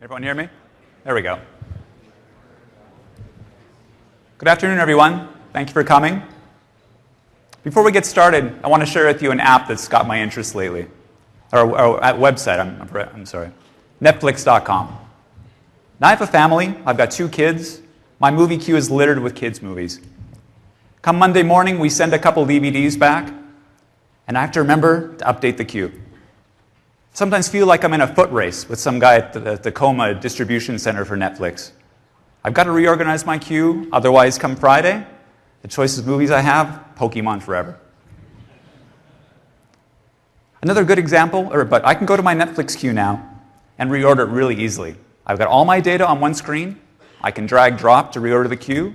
Everyone hear me? There we go. Good afternoon, everyone. Thank you for coming. Before we get started, I want to share with you an app that's got my interest lately. Or a website, I'm sorry. Netflix.com. Now I have a family. I've got 2 kids. My movie queue is littered with kids' movies. Come Monday morning, we send a couple DVDs back, and I have to remember to update the queue. Sometimes feel like I'm in a foot race with some guy at the Tacoma distribution center for Netflix. I've got to reorganize my queue, otherwise come Friday, the choice of movies I have, Pokemon forever. Another good example, but I can go to my Netflix queue now and reorder it really easily. I've got all my data on one screen. I can drag drop to reorder the queue.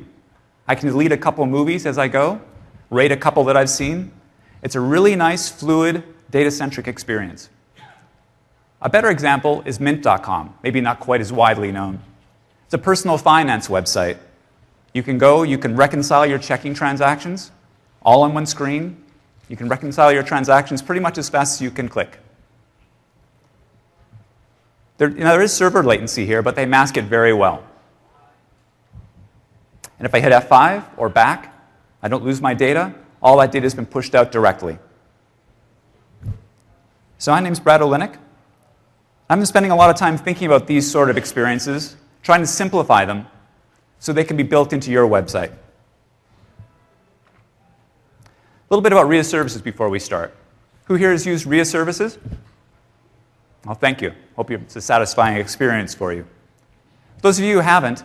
I can delete a couple movies as I go, rate a couple that I've seen. It's a really nice, fluid, data-centric experience. A better example is Mint.com, maybe not quite as widely known. It's a personal finance website. You can go, you can reconcile your checking transactions, all on one screen. You can reconcile your transactions pretty much as fast as you can click. There is server latency here, but they mask it very well. And if I hit F5 or back, I don't lose my data. All that data has been pushed out directly. So my name's Brad Olenek. I've been spending a lot of time thinking about these sort of experiences, trying to simplify them so they can be built into your website. A little bit about RIA services before we start. Who here has used RIA services? Well, thank you. Hope it's a satisfying experience for you. Those of you who haven't,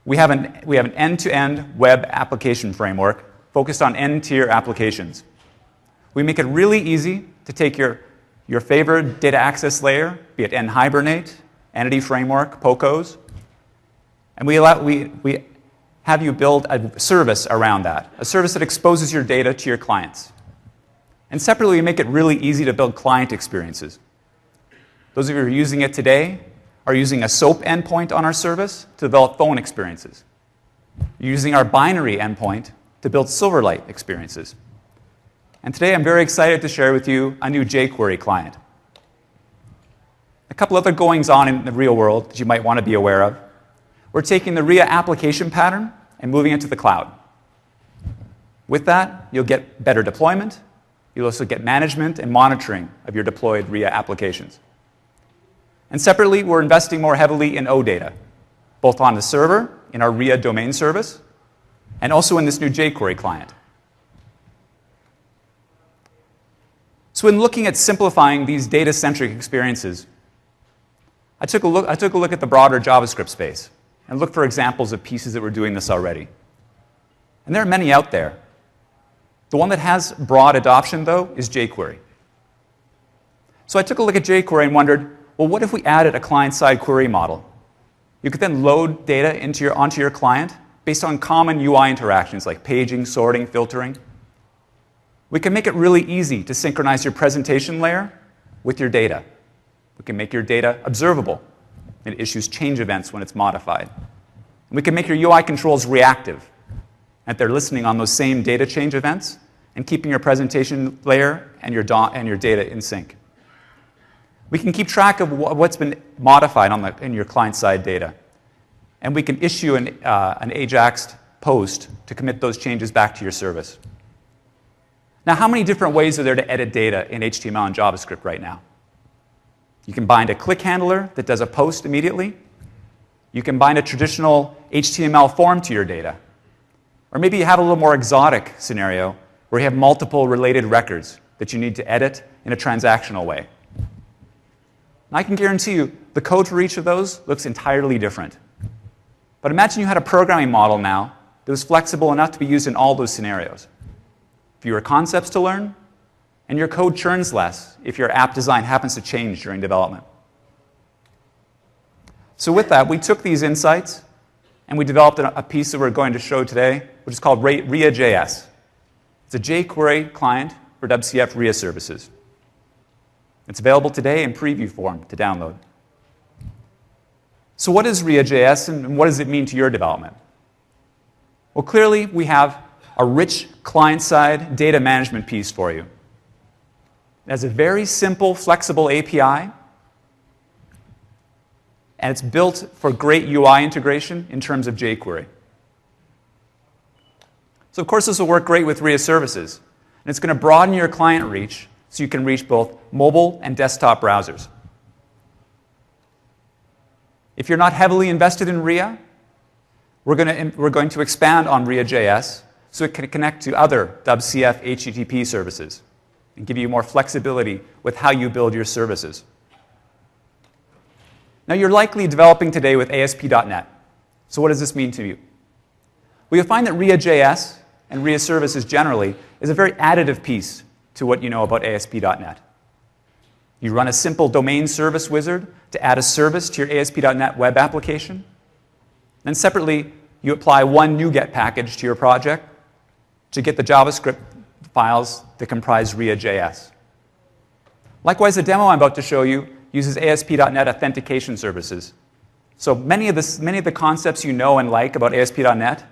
we have an end-to-end web application framework focused on end-tier applications. We make it really easy to take your favorite data access layer, be it NHibernate, Entity Framework, POCOs, and we have you build a service around that, a service that exposes your data to your clients. And separately, we make it really easy to build client experiences. Those of you who are using it today are using a SOAP endpoint on our service to develop phone experiences. You're using our binary endpoint to build Silverlight experiences. And today I'm very excited to share with you a new jQuery client. A couple other goings-on in the real world that you might want to be aware of. We're taking the RIA application pattern and moving it to the cloud. With that, you'll get better deployment. You'll also get management and monitoring of your deployed RIA applications. And separately, we're investing more heavily in OData, both on the server, in our RIA domain service, and also in this new jQuery client. So in looking at simplifying these data-centric experiences, I took a look at the broader JavaScript space and looked for examples of pieces that were doing this already. And there are many out there. The one that has broad adoption, though, is jQuery. So I took a look at jQuery and wondered, well, what if we added a client-side query model? You could then load data onto your client based on common UI interactions like paging, sorting, filtering. We can make it really easy to synchronize your presentation layer with your data. We can make your data observable. It issues change events when it's modified. And we can make your UI controls reactive, that they're listening on those same data change events and keeping your presentation layer and your data in sync. We can keep track of what's been modified in your client-side data. And we can issue an AJAX post to commit those changes back to your service. Now, how many different ways are there to edit data in HTML and JavaScript right now? You can bind a click handler that does a post immediately. You can bind a traditional HTML form to your data. Or maybe you have a little more exotic scenario where you have multiple related records that you need to edit in a transactional way. And I can guarantee you the code for each of those looks entirely different. But imagine you had a programming model now that was flexible enough to be used in all those scenarios. Fewer concepts to learn, and your code churns less if your app design happens to change during development. So with that, we took these insights and we developed a piece that we're going to show today, which is called RIA.js. It's a jQuery client for WCF RIA services. It's available today in preview form to download. So what is RIA.js and what does it mean to your development? Well, clearly we have a rich client-side data management piece for you. It has a very simple, flexible API and it's built for great UI integration in terms of jQuery. So of course this will work great with RIA services, and it's going to broaden your client reach so you can reach both mobile and desktop browsers. If you're not heavily invested in RIA, we're going to expand on RIA.js so it can connect to other WCF HTTP services and give you more flexibility with how you build your services. Now, you're likely developing today with ASP.NET. So what does this mean to you? Well, you'll find that RIA.js and RIA services generally is a very additive piece to what you know about ASP.NET. You run a simple domain service wizard to add a service to your ASP.NET web application. Then separately, you apply one NuGet package to your project to get the JavaScript files that comprise RIA.js. Likewise, the demo I'm about to show you uses ASP.NET authentication services. So many of the concepts you know and like about ASP.NET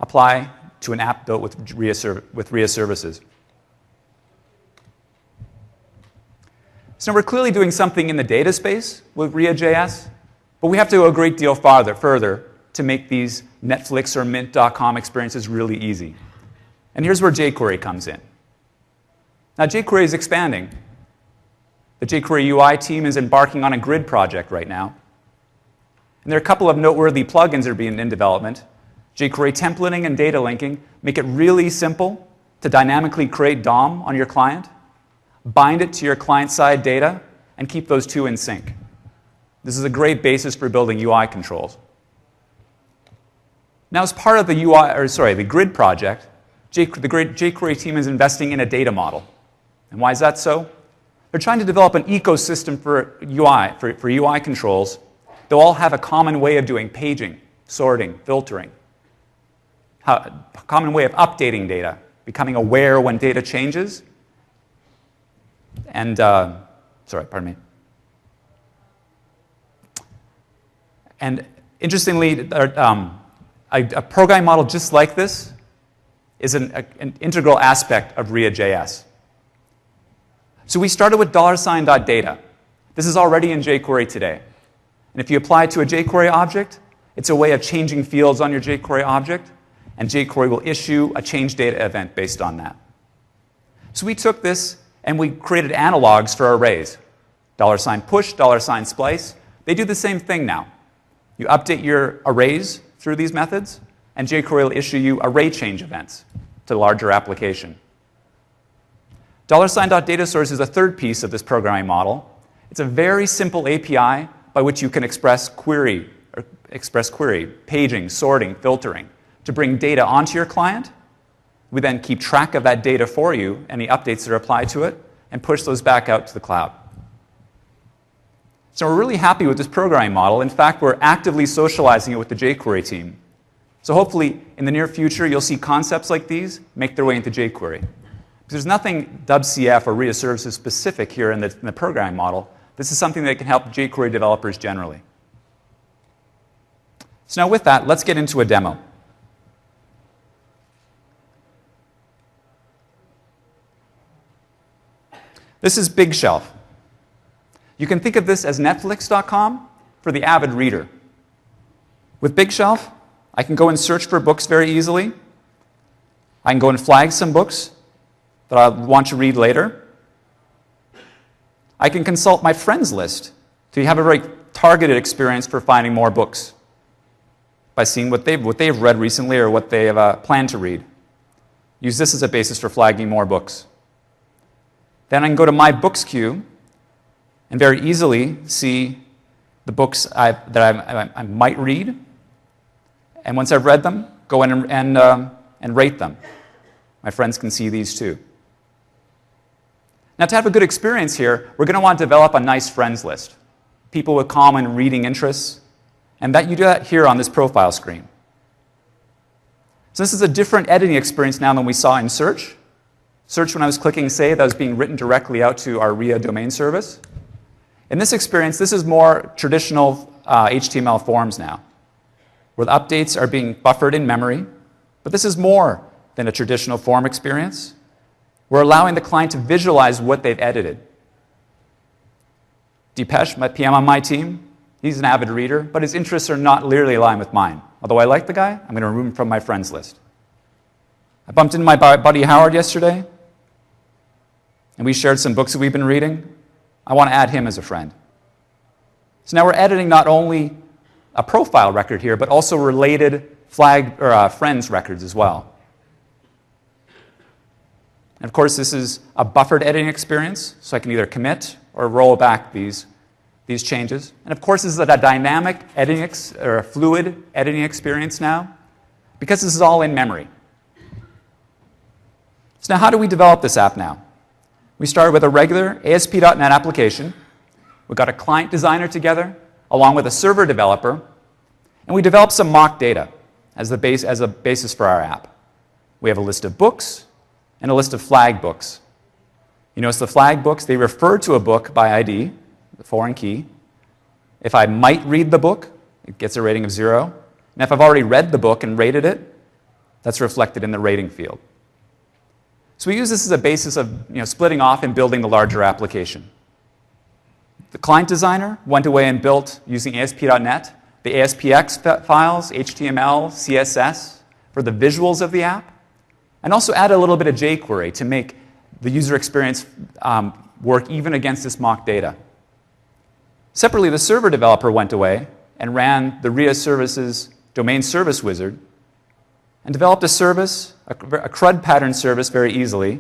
apply to an app built with RIA services. So we're clearly doing something in the data space with RIA.js, but we have to go a great deal further to make these Netflix or Mint.com experiences really easy. And here's where jQuery comes in. Now, jQuery is expanding. The jQuery UI team is embarking on a grid project right now. And there are a couple of noteworthy plugins that are being in development. jQuery templating and data linking make it really simple to dynamically create DOM on your client, bind it to your client-side data, and keep those two in sync. This is a great basis for building UI controls. Now, as part of the grid project, the jQuery team is investing in a data model. And why is that so? They're trying to develop an ecosystem for UI controls that all have a common way of doing paging, sorting, filtering, a common way of updating data, becoming aware when data changes, and And interestingly, a programming model just like this is an integral aspect of RIA.js. So we started with $.data. This is already in jQuery today. And if you apply it to a jQuery object, it's a way of changing fields on your jQuery object, and jQuery will issue a change data event based on that. So we took this and we created analogs for arrays. $push, $splice. They do the same thing now. You update your arrays through these methods, and jQuery will issue you array change events to the larger application. $.data source is a third piece of this programming model. It's a very simple API by which you can express query, paging, sorting, filtering, to bring data onto your client. We then keep track of that data for you, any updates that are applied to it, and push those back out to the cloud. So we're really happy with this programming model. In fact, we're actively socializing it with the jQuery team. So hopefully, in the near future, you'll see concepts like these make their way into jQuery. Because there's nothing WCF or RIA services specific here in the programming model. This is something that can help jQuery developers generally. So now with that, let's get into a demo. This is Big Shelf. You can think of this as Netflix.com for the avid reader. With Big Shelf, I can go and search for books very easily. I can go and flag some books that I want to read later. I can consult my friends list to have a very targeted experience for finding more books by seeing what they've read recently or what they have planned to read. Use this as a basis for flagging more books. Then I can go to My Books queue and very easily see the books that I might read. And once I've read them, go in and rate them. My friends can see these too. Now, to have a good experience here, we're going to want to develop a nice friends list, people with common reading interests, and you do that here on this profile screen. So this is a different editing experience now than we saw in Search. Search, when I was clicking Save, that was being written directly out to our RIA domain service. In this experience, this is more traditional HTML forms now, where the updates are being buffered in memory. But this is more than a traditional form experience. We're allowing the client to visualize what they've edited. Deepesh, my PM on my team, He's an avid reader, but his interests are not clearly aligned with mine. Although I like the guy, I'm going to remove him from my friends list. I bumped into my buddy Howard yesterday, and we shared some books that we've been reading. I want to add him as a friend. So now we're editing not only a profile record here, but also related friends records as well. And of course, this is a buffered editing experience, so I can either commit or roll back these changes. And of course, this is a dynamic editing or a fluid editing experience now, because this is all in memory. So now how do we develop this app now? We started with a regular ASP.NET application. We got a client designer together, along with a server developer, and we developed some mock data as a basis for our app. We have a list of books and a list of flag books. You notice the flag books, they refer to a book by ID, the foreign key. If I might read the book, it gets a rating of 0. And if I've already read the book and rated it, that's reflected in the rating field. So we use this as a basis of splitting off and building the larger application. The client designer went away and built, using ASP.NET, the ASPX files, HTML, CSS, for the visuals of the app, and also added a little bit of jQuery to make the user experience work even against this mock data. Separately, the server developer went away and ran the RIA services domain service wizard and developed a service, a CRUD pattern service very easily,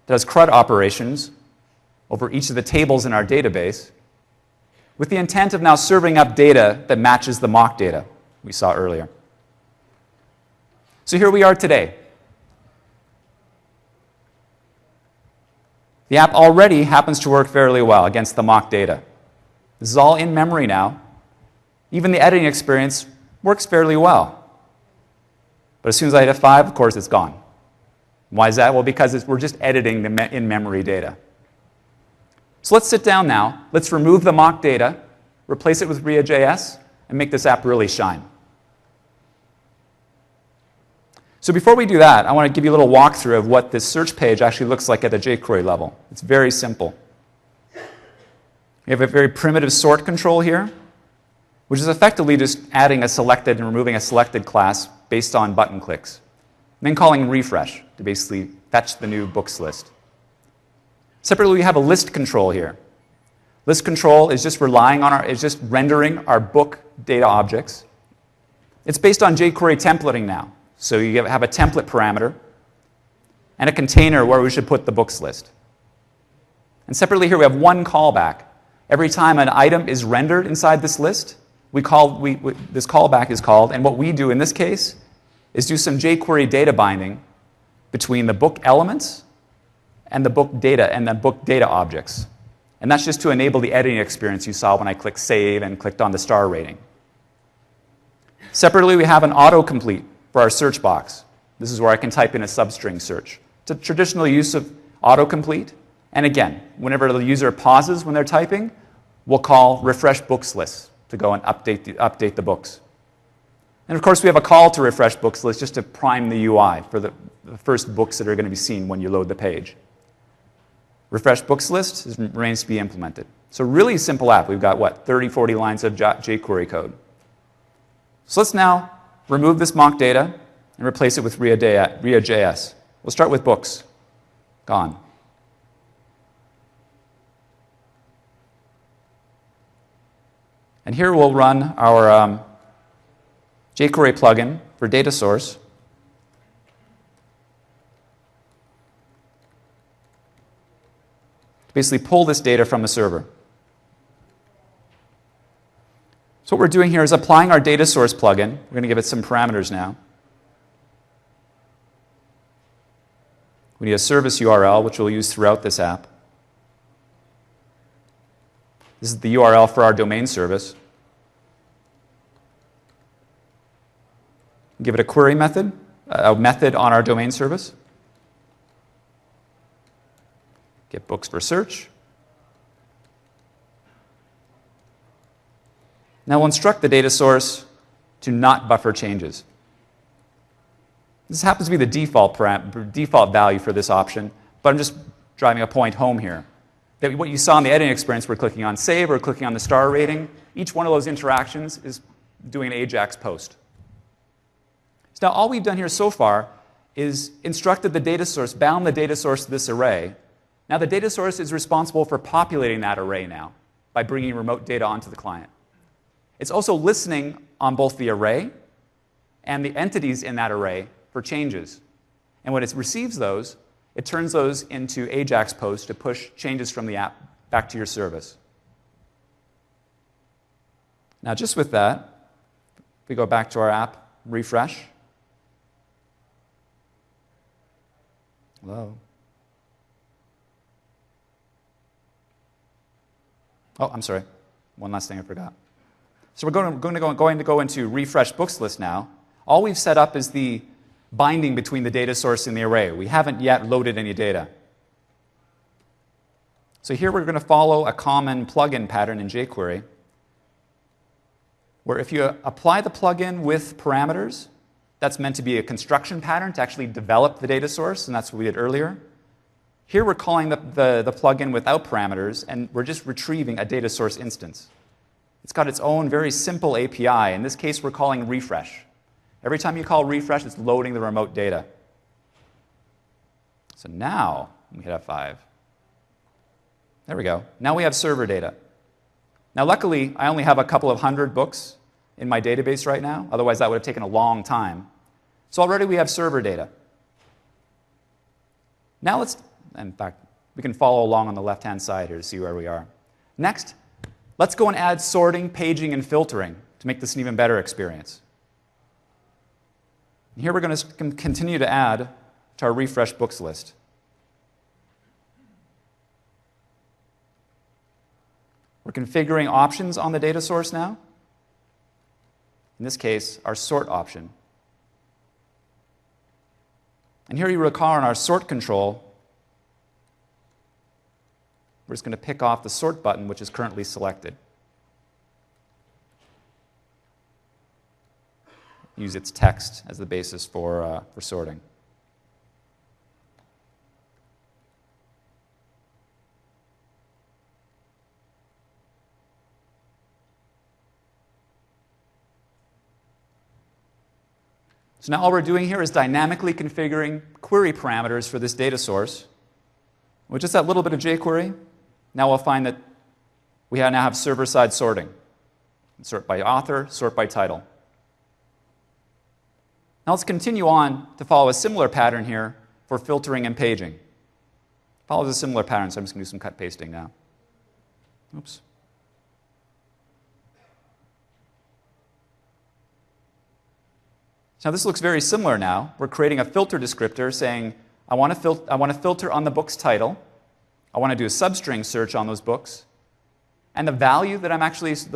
that does CRUD operations over each of the tables in our database, with the intent of now serving up data that matches the mock data we saw earlier. So here we are today. The app already happens to work fairly well against the mock data. This is all in memory now. Even the editing experience works fairly well. But as soon as I hit F5, of course, it's gone. Why is that? Well, because we're just editing the in-memory data. So let's sit down now. Let's remove the mock data, replace it with RIA.js, and make this app really shine. So before we do that, I want to give you a little walkthrough of what this search page actually looks like at the jQuery level. It's very simple. We have a very primitive sort control here, which is effectively just adding a selected and removing a selected class based on button clicks, and then calling refresh to basically fetch the new books list. Separately, we have a list control here. List control is just rendering our book data objects. It's based on jQuery templating now. So you have a template parameter and a container where we should put the books list. And separately here we have one callback. Every time an item is rendered inside this list, this callback is called, and what we do in this case is do some jQuery data binding between the book elements and the book data and the book data objects. And that's just to enable the editing experience you saw when I clicked save and clicked on the star rating. Separately, we have an autocomplete for our search box. This is where I can type in a substring search. It's a traditional use of autocomplete. And again, whenever the user pauses when they're typing, we'll call refresh books list to go and update the books. And of course, we have a call to refresh books list just to prime the UI for the first books that are going to be seen when you load the page. Refresh books list remains to be implemented. So really simple app. We've got, 30, 40 lines of jQuery code. So let's now remove this mock data and replace it with RIA.js. We'll start with books. Gone. And here we'll run our jQuery plugin for data source. To basically pull this data from the server. So what we're doing here is applying our data source plugin. We're going to give it some parameters now. We need a service URL, which we'll use throughout this app. This is the URL for our domain service. Give it a query method, a method on our domain service. Get books for search. Now we'll instruct the data source to not buffer changes. This happens to be the default value for this option, but I'm just driving a point home here. That what you saw in the editing experience, we're clicking on save or clicking on the star rating. Each one of those interactions is doing an AJAX post. So now all we've done here so far is instructed the data source, bound the data source to this array. Now the data source is responsible for populating that array now by bringing remote data onto the client. It's also listening on both the array and the entities in that array for changes. And when it receives those, it turns those into AJAX posts to push changes from the app back to your service. Now just with that, if we go back to our app, refresh. Hello. Oh, I'm sorry. One last thing I forgot. So we're going to go into refresh books list now. All we've set up is the binding between the data source and the array. We haven't yet loaded any data. So here we're going to follow a common plugin pattern in jQuery, where if you apply the plugin with parameters, that's meant to be a construction pattern to actually develop the data source, and that's what we did earlier. Here we're calling the plugin without parameters, and we're just retrieving a data source instance. It's got its own very simple API. In this case, we're calling refresh. Every time you call refresh, it's loading the remote data. So now, we hit F5. There we go. Now we have server data. Now luckily, I only have a couple of hundred books in my database right now. Otherwise, that would have taken a long time. So already we have server data. Now let's, in fact, we can follow along on the left-hand side here to see where we are. Next, let's go and add sorting, paging, and filtering to make this an even better experience. And here we're going to continue to add to our refresh books list. We're configuring options on the data source now. In this case, our sort option. And here you recall in our sort control, we're just going to pick off the sort button, which is currently selected. Use its text as the basis for sorting. So now all we're doing here is dynamically configuring query parameters for this data source. With just that little bit of jQuery, now we'll find that we now have server-side sorting. Sort by author, sort by title. Now let's continue on to follow a similar pattern here for filtering and paging. Follows a similar pattern, so I'm just going to do some cut pasting now. Oops. Now this looks very similar now. We're creating a filter descriptor saying, I want to filter on the book's title. I want to do a substring search on those books. And the value that the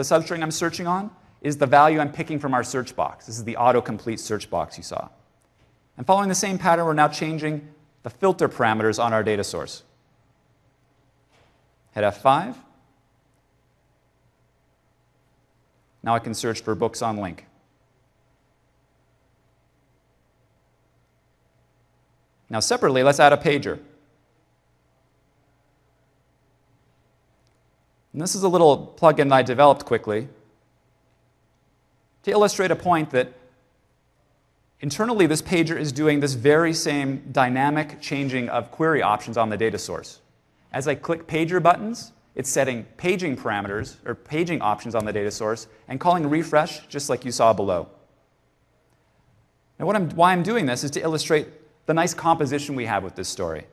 substring I'm searching on is the value I'm picking from our search box. This is the autocomplete search box you saw. And following the same pattern, we're now changing the filter parameters on our data source. Hit F5. Now I can search for books on link. Now separately, let's add a pager. And this is a little plugin that I developed quickly to illustrate a point that internally this pager is doing this very same dynamic changing of query options on the data source. As I click pager buttons, it's setting paging parameters or paging options on the data source and calling refresh just like you saw below. Now why I'm doing this is to illustrate the nice composition we have with this story.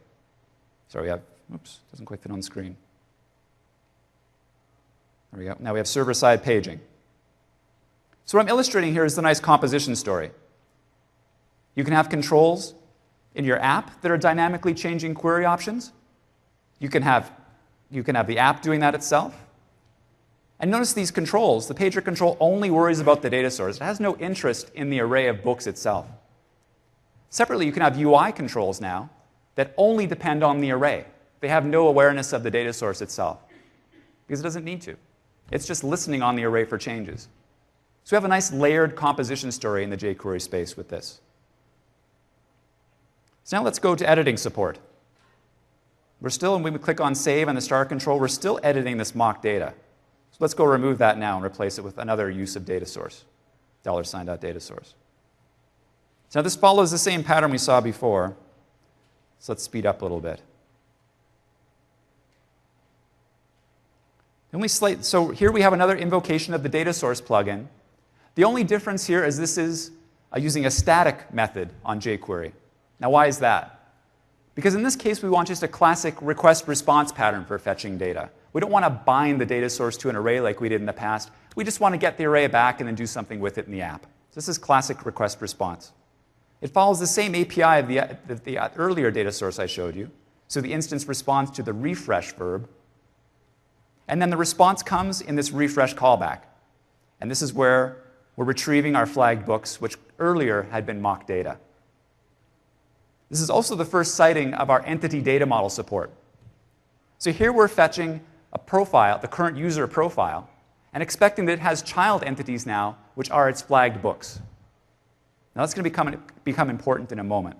Sorry, we have, oops, doesn't quite fit on the screen. There we go. Now we have server-side paging. So what I'm illustrating here is the nice composition story. You can have controls in your app that are dynamically changing query options. You can have the app doing that itself. And notice these controls. The pager control only worries about the data source. It has no interest in the array of books itself. Separately, you can have UI controls now that only depend on the array. They have no awareness of the data source itself because it doesn't need to. It's just listening on the array for changes. So we have a nice layered composition story in the jQuery space with this. So now let's go to editing support. We're still, when we click on Save and the Start control, we're still editing this mock data. So let's go remove that now and replace it with another use of data source, $.data source. So now this follows the same pattern we saw before. So let's speed up a little bit. So here we have another invocation of the data source plugin. The only difference here is this is using a static method on jQuery. Now why is that? Because in this case we want just a classic request-response pattern for fetching data. We don't want to bind the data source to an array like we did in the past. We just want to get the array back and then do something with it in the app. So this is classic request-response. It follows the same API of the earlier data source I showed you. So the instance responds to the refresh verb. And then the response comes in this refresh callback. And this is where we're retrieving our flagged books, which earlier had been mock data. This is also the first citing of our entity data model support. So here we're fetching a profile, the current user profile, and expecting that it has child entities now, which are its flagged books. Now that's going to become important in a moment.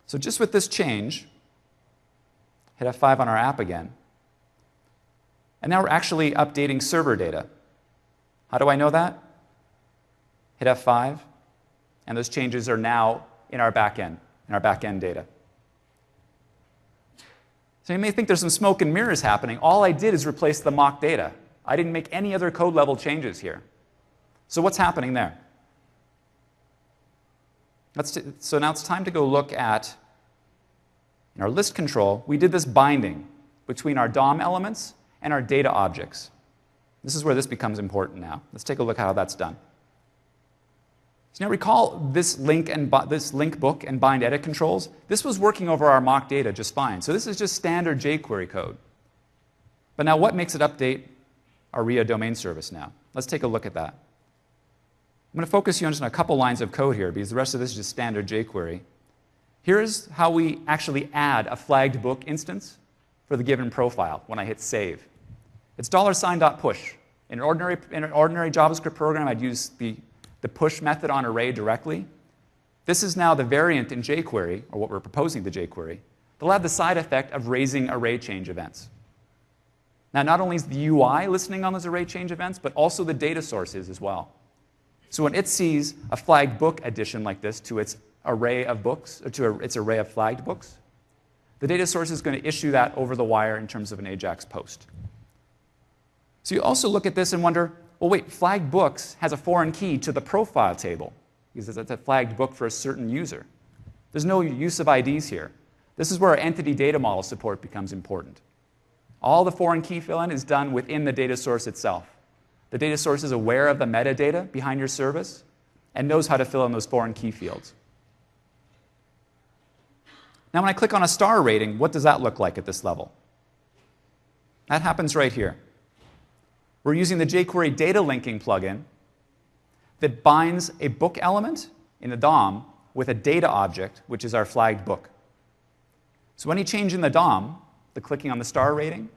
So just with this change, hit F5 on our app again. And now we're actually updating server data. How do I know that? Hit F5, and those changes are now in our backend data. So you may think there's some smoke and mirrors happening. All I did is replace the mock data. I didn't make any other code level changes here. So what's happening there? So now it's time to go look at, in our list control, we did this binding between our DOM elements and our data objects. This is where this becomes important now. Let's take a look at how that's done. So now recall this link book and bind edit controls. This was working over our mock data just fine. So this is just standard jQuery code. But now what makes it update our RIA domain service now? Let's take a look at that. I'm going to focus you on just a couple lines of code here because the rest of this is just standard jQuery. Here's how we actually add a flagged book instance for the given profile when I hit save. It's $.push. In an ordinary JavaScript program, I'd use the push method on array directly. This is now the variant in jQuery, or what we're proposing to jQuery. They'll have the side effect of raising array change events. Now, not only is the UI listening on those array change events, but also the data sources as well. So when it sees a flagged book addition like this to its array of books, or to its array of flagged books, the data source is going to issue that over the wire in terms of an AJAX post. So you also look at this and wonder, well, wait, flagged books has a foreign key to the profile table because it's a flagged book for a certain user. There's no use of IDs here. This is where our entity data model support becomes important. All the foreign key fill-in is done within the data source itself. The data source is aware of the metadata behind your service and knows how to fill in those foreign key fields. Now, when I click on a star rating, what does that look like at this level? That happens right here. We're using the jQuery data linking plugin that binds a book element in the DOM with a data object, which is our flagged book. So any change in the DOM, the clicking on the star rating,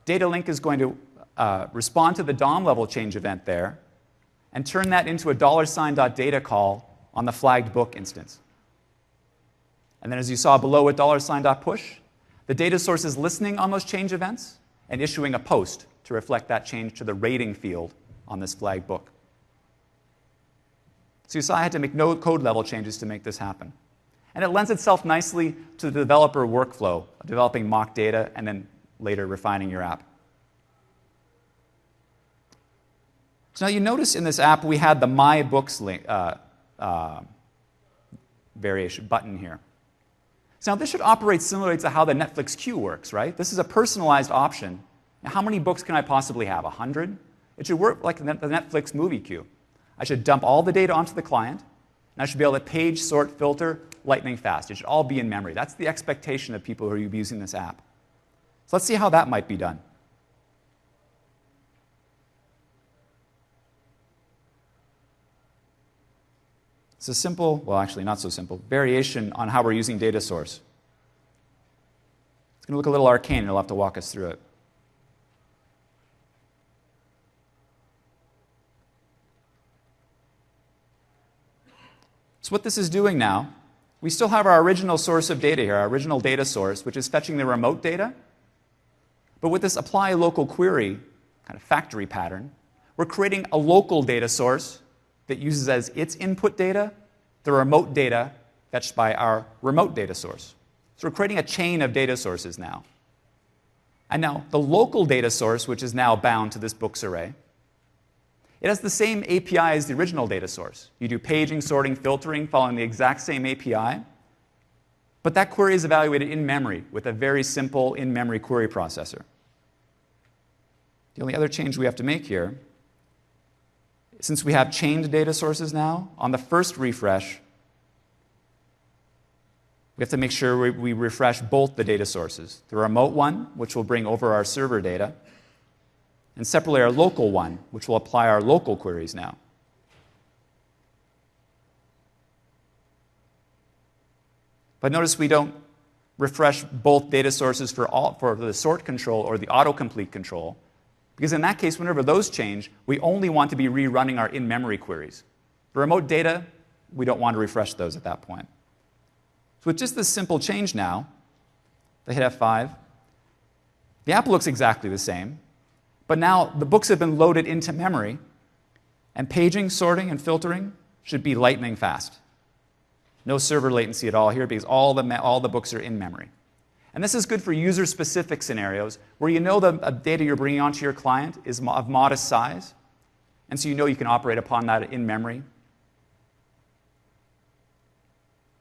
data link is going to respond to the DOM level change event there and turn that into a $.data call on the flagged book instance. And then as you saw below with $.push, the data source is listening on those change events and issuing a post to reflect that change to the rating field on this flagged book. So you saw I had to make no code level changes to make this happen. And it lends itself nicely to the developer workflow of developing mock data and then later refining your app. So now you notice in this app we had the My Books link, variation button here. So now this should operate similarly to how the Netflix queue works, right? This is a personalized option. Now, how many books can I possibly have? 100? It should work like the Netflix movie queue. I should dump all the data onto the client, and I should be able to page, sort, filter, lightning fast. It should all be in memory. That's the expectation of people who are using this app. So let's see how that might be done. It's a simple, well, actually not so simple, variation on how we're using data source. It's going to look a little arcane, and you'll have to walk us through it. So what this is doing now, we still have our original source of data here, our original data source, which is fetching the remote data. But with this apply local query kind of factory pattern, we're creating a local data source that uses as its input data the remote data fetched by our remote data source. So we're creating a chain of data sources now. And now the local data source, which is now bound to this books array, it has the same API as the original data source. You do paging, sorting, filtering, following the exact same API. But that query is evaluated in memory with a very simple in-memory query processor. The only other change we have to make here, since we have chained data sources now, on the first refresh, we have to make sure we refresh both the data sources. The remote one, which will bring over our server data, and separately our local one, which will apply our local queries now. But notice we don't refresh both data sources for the sort control or the autocomplete control, because in that case, whenever those change, we only want to be rerunning our in-memory queries. The remote data, we don't want to refresh those at that point. So with just this simple change now, if I hit F5, the app looks exactly the same, but now the books have been loaded into memory, and paging, sorting, and filtering should be lightning fast. No server latency at all here because all the books are in memory. And this is good for user-specific scenarios where you know the data you're bringing onto your client is of modest size, and so you know you can operate upon that in memory.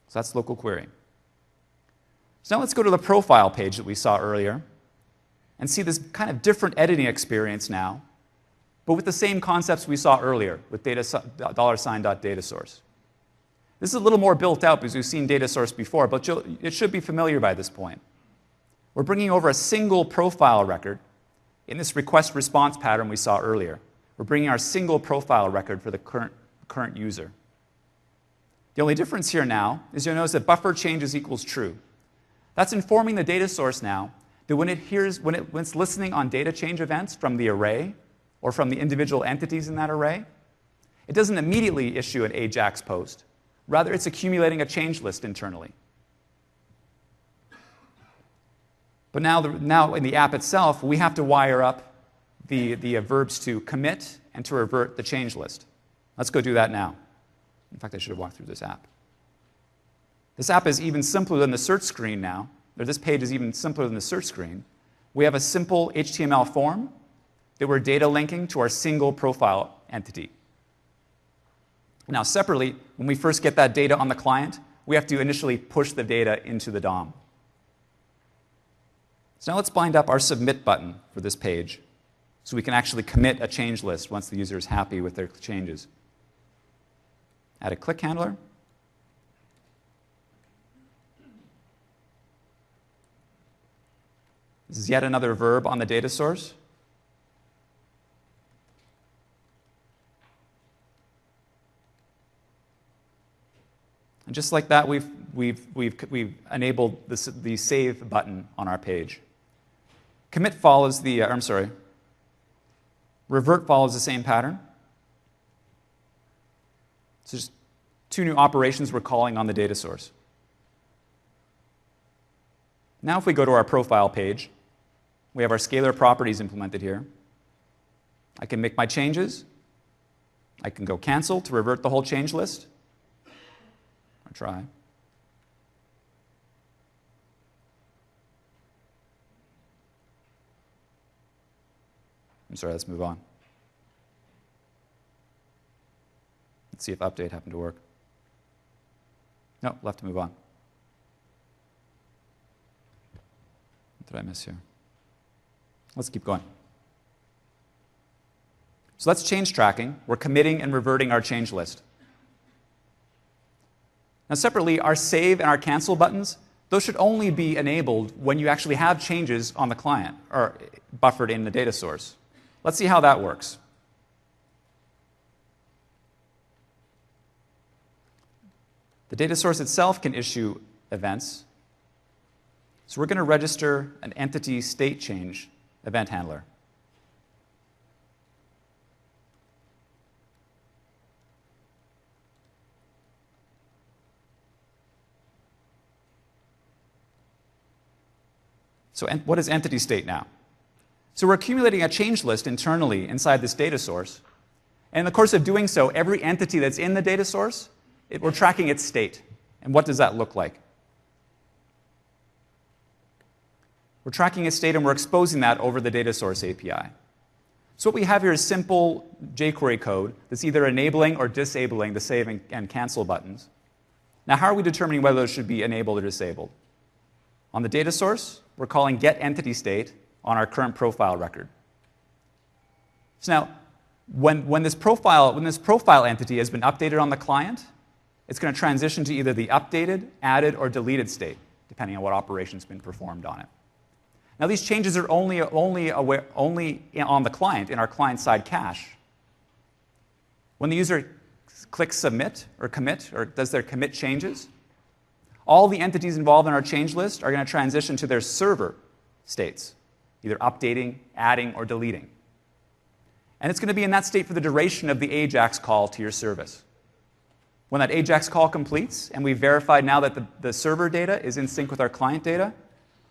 So that's local query. So now let's go to the profile page that we saw earlier and see this kind of different editing experience now, but with the same concepts we saw earlier with $.data source. This is a little more built out because we've seen data source before, but it should be familiar by this point. We're bringing over a single profile record in this request response pattern we saw earlier. We're bringing our single profile record for the current user. The only difference here now is you'll notice that buffer changes equals true. That's informing the data source now that when it's listening on data change events from the array or from the individual entities in that array, it doesn't immediately issue an AJAX post. Rather, it's accumulating a change list internally. But now in the app itself, we have to wire up the verbs to commit and to revert the change list. Let's go do that now. In fact, I should have walked through this app. This app is even simpler than the search screen now, or this page is even simpler than the search screen. We have a simple HTML form that we're data linking to our single profile entity. Now, separately, when we first get that data on the client, we have to initially push the data into the DOM. So now let's bind up our submit button for this page so we can actually commit a change list once the user is happy with their changes. Add a click handler. This is yet another verb on the data source. And just like that, we've enabled the save button on our page. Commit follows the, revert follows the same pattern. So just two new operations we're calling on the data source. Now if we go to our profile page, we have our scalar properties implemented here. I can make my changes. I can go cancel to revert the whole change list. Or try. I'm sorry, let's move on. Let's see if update happened to work. No, we'll have to move on. What did I miss here? Let's keep going. So let's change tracking. We're committing and reverting our change list. Now separately, our save and our cancel buttons, those should only be enabled when you actually have changes on the client or buffered in the data source. Let's see how that works. The data source itself can issue events. So we're going to register an entity state change event handler. So what is entity state now? So we're accumulating a change list internally inside this data source. And in the course of doing so, every entity that's in the data source, we're tracking its state. And what does that look like? We're tracking its state and we're exposing that over the data source API. So what we have here is simple jQuery code that's either enabling or disabling the save and cancel buttons. Now, how are we determining whether those should be enabled or disabled? On the data source, we're calling getEntityState on our current profile record. So now, when this profile entity has been updated on the client, it's going to transition to either the updated, added, or deleted state, depending on what operation's been performed on it. Now, these changes are only on the client, in our client-side cache. When the user clicks submit or commit, or does their commit changes, all the entities involved in our change list are going to transition to their server states, either updating, adding, or deleting. And it's going to be in that state for the duration of the AJAX call to your service. When that AJAX call completes, and we've verified now that the server data is in sync with our client data,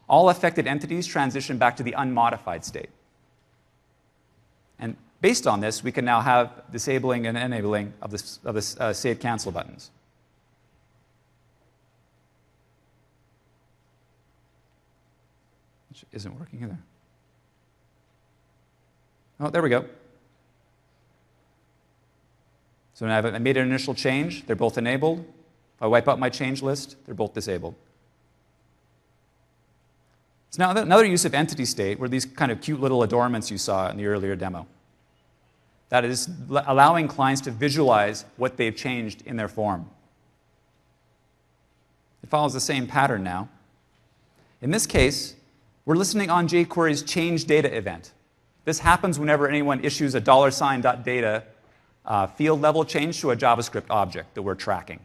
all affected entities transition back to the unmodified state. And based on this, we can now have disabling and enabling of the save cancel buttons. Which isn't working either. Oh, there we go. So now I made an initial change. They're both enabled. If I wipe out my change list, they're both disabled. So now another use of entity state were these kind of cute little adornments you saw in the earlier demo. That is allowing clients to visualize what they've changed in their form. It follows the same pattern now. In this case, we're listening on jQuery's change data event. This happens whenever anyone issues a $.data field level change to a JavaScript object that we're tracking.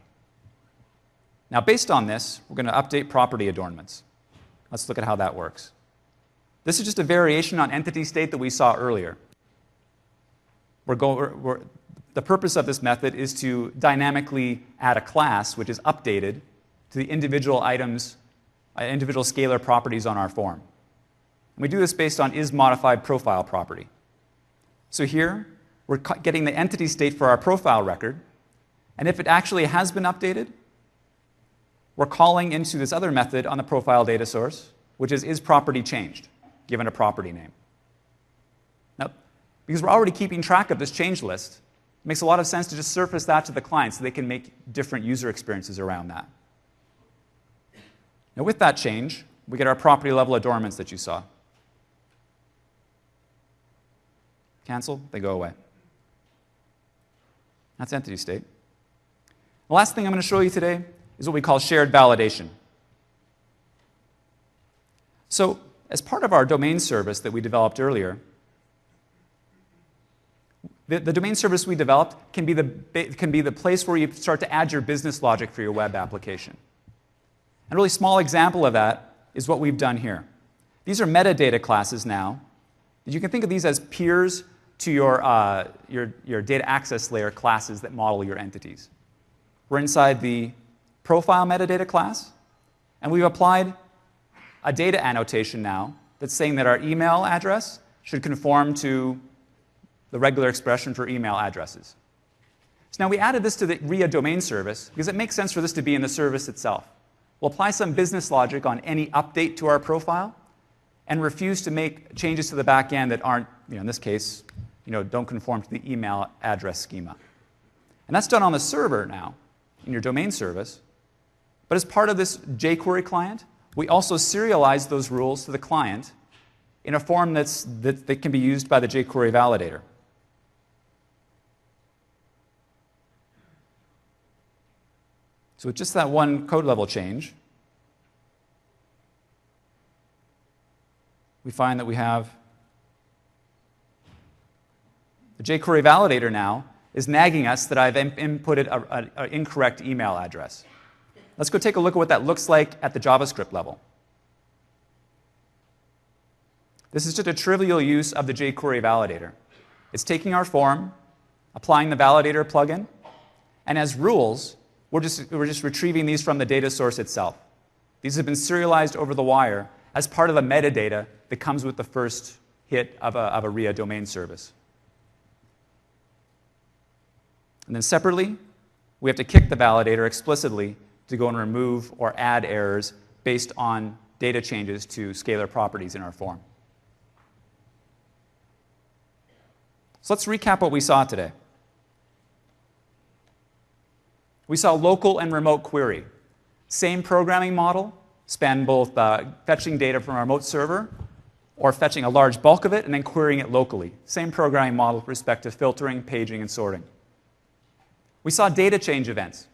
Now, based on this, we're going to update property adornments. Let's look at how that works. This is just a variation on entity state that we saw earlier. The purpose of this method is to dynamically add a class which is updated to the individual items, individual scalar properties on our form. And we do this based on isModifiedProfile property. So here, we're getting the entity state for our profile record, and if it actually has been updated, we're calling into this other method on the profile data source, which is property changed, given a property name. Now, because we're already keeping track of this change list, it makes a lot of sense to just surface that to the client so they can make different user experiences around that. Now, with that change, we get our property level adornments that you saw. Cancel, they go away. That's entity state. The last thing I'm going to show you today is what we call shared validation. So, as part of our domain service that we developed earlier, the domain service we developed can be the place where you start to add your business logic for your web application. And a really small example of that is what we've done here. These are metadata classes now. You can think of these as peers to your data access layer classes that model your entities. We're inside the profile metadata class, and we've applied a data annotation now that's saying that our email address should conform to the regular expression for email addresses. So now we added this to the RIA domain service because it makes sense for this to be in the service itself. We'll apply some business logic on any update to our profile and refuse to make changes to the back end that aren't, in this case, don't conform to the email address schema. And that's done on the server now, in your domain service. But as part of this jQuery client, we also serialize those rules to the client in a form that can be used by the jQuery validator. So with just that one code level change, we find that we have the jQuery validator now is nagging us that I've inputted an incorrect email address. Let's go take a look at what that looks like at the JavaScript level. This is just a trivial use of the jQuery validator. It's taking our form, applying the validator plugin, and as rules, we're just retrieving these from the data source itself. These have been serialized over the wire as part of the metadata that comes with the first hit of a RIA domain service. And then separately, we have to kick the validator explicitly to go and remove or add errors based on data changes to scalar properties in our form. So let's recap what we saw today. We saw local and remote query. Same programming model, span both fetching data from our remote server or fetching a large bulk of it and then querying it locally. Same programming model with respect to filtering, paging, and sorting. We saw data change events.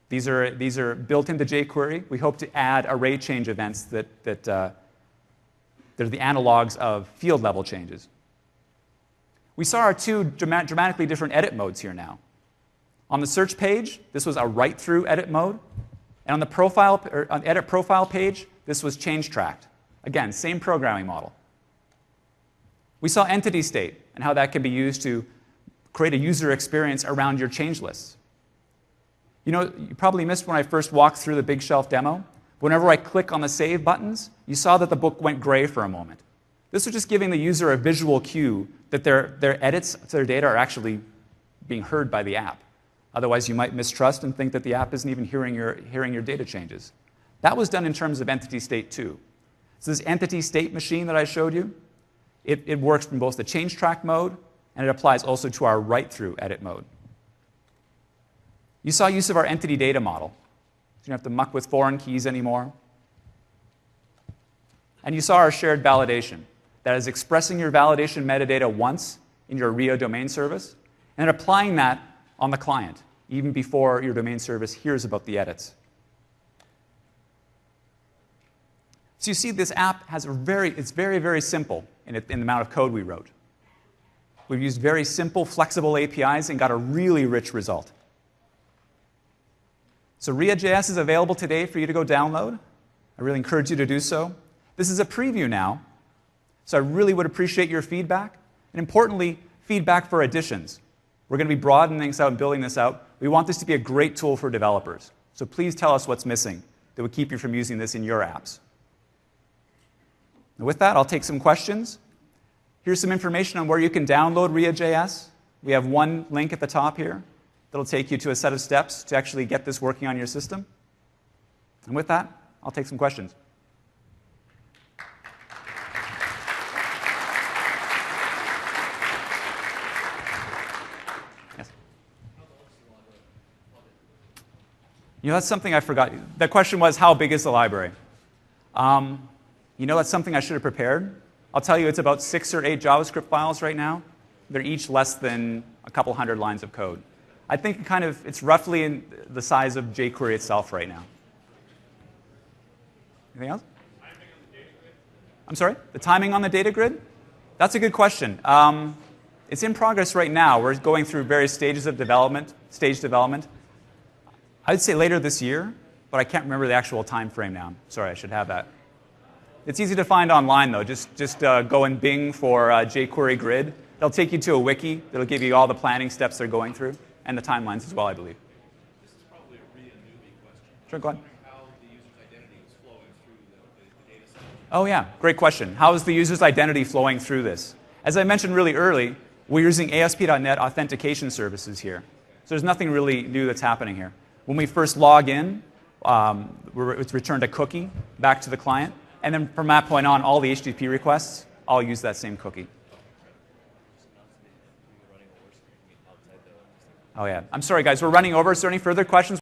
These are built into jQuery. We hope to add array change events that they're the analogs of field level changes. We saw our two dramatically different edit modes here now. On the search page, this was a write-through edit mode. And on the edit profile page, this was change tracked. Again, same programming model. We saw entity state and how that can be used to create a user experience around your change lists. You know, you probably missed when I first walked through the Big Shelf demo. Whenever I click on the save buttons, you saw that the book went gray for a moment. This was just giving the user a visual cue that their edits to their data are actually being heard by the app. Otherwise, you might mistrust and think that the app isn't even hearing your data changes. That was done in terms of entity state too. So this entity state machine that I showed you, it works from both the change track mode and it applies also to our write-through edit mode. You saw use of our entity data model. So you don't have to muck with foreign keys anymore. And you saw our shared validation. That is expressing your validation metadata once in your RIA domain service and then applying that on the client, even before your domain service hears about the edits. So you see this app has it's very, very simple in the amount of code we wrote. We've used very simple, flexible APIs and got a really rich result. So RIA.js is available today for you to go download. I really encourage you to do so. This is a preview now, so I really would appreciate your feedback, and importantly, feedback for additions. We're going to be broadening this out and building this out. We want this to be a great tool for developers. So please tell us what's missing that would keep you from using this in your apps. And with that, I'll take some questions. Here's some information on where you can download RIA.js. We have one link at the top here that'll take you to a set of steps to actually get this working on your system. And with that, I'll take some questions. Yes? You know, that's something I forgot. The question was, how big is the library? You know, that's something I should have prepared. I'll tell you, it's about 6 or 8 JavaScript files right now. They're each less than a couple hundred lines of code. I think it's roughly in the size of jQuery itself right now. Anything else? I'm sorry? The timing on the data grid? That's a good question. It's in progress right now. We're going through various stages of development, I'd say later this year, but I can't remember the actual time frame now. Sorry, I should have that. It's easy to find online, though. Just go and Bing for jQuery grid. It'll take you to a wiki. It'll give you all the planning steps they're going through, and the timelines as well, I believe. This is probably a RIA newbie question. Sure, go ahead. How the user's identity is flowing through the data set. Oh, yeah. Great question. How is the user's identity flowing through this? As I mentioned really early, we're using ASP.NET authentication services here. So there's nothing really new that's happening here. When we first log in, it's returned a cookie back to the client. And then from that point on, all the HTTP requests, I'll use that same cookie. Oh, yeah. I'm sorry, guys. We're running over. Is there any further questions?